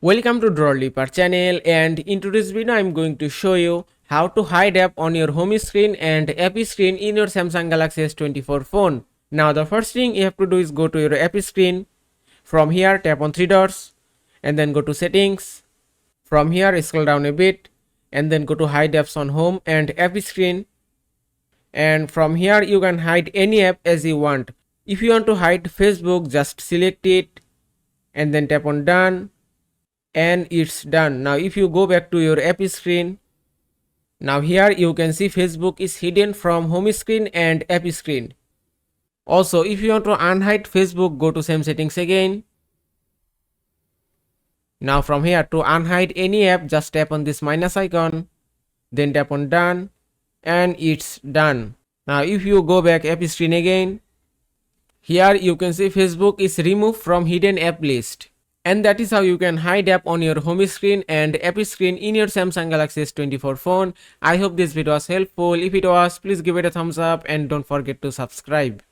Welcome to Drawleaper channel, and in today's video I'm going to show you how to hide app on your home screen and app screen in your Samsung Galaxy S24 phone. Now the first thing you have to do is go to your app screen. From here tap on three dots and then go to settings. From here scroll down a bit and then go to hide apps on home and app screen. And from here you can hide any app as you want. If you want to hide Facebook, just select it and then tap on done. And it's done. Now if you go back to your app screen, now here you can see Facebook is hidden from home screen and app screen. Also, if you want to unhide Facebook, go to same settings again. Now from here, to unhide any app, just tap on this minus icon, then tap on done, and it's done. Now if you go back app screen again, here you can see Facebook is removed from hidden app list. And that is how you can hide app on your home screen and app screen in your Samsung Galaxy S24 phone. I hope this video was helpful. If it was, please give it a thumbs up and don't forget to subscribe.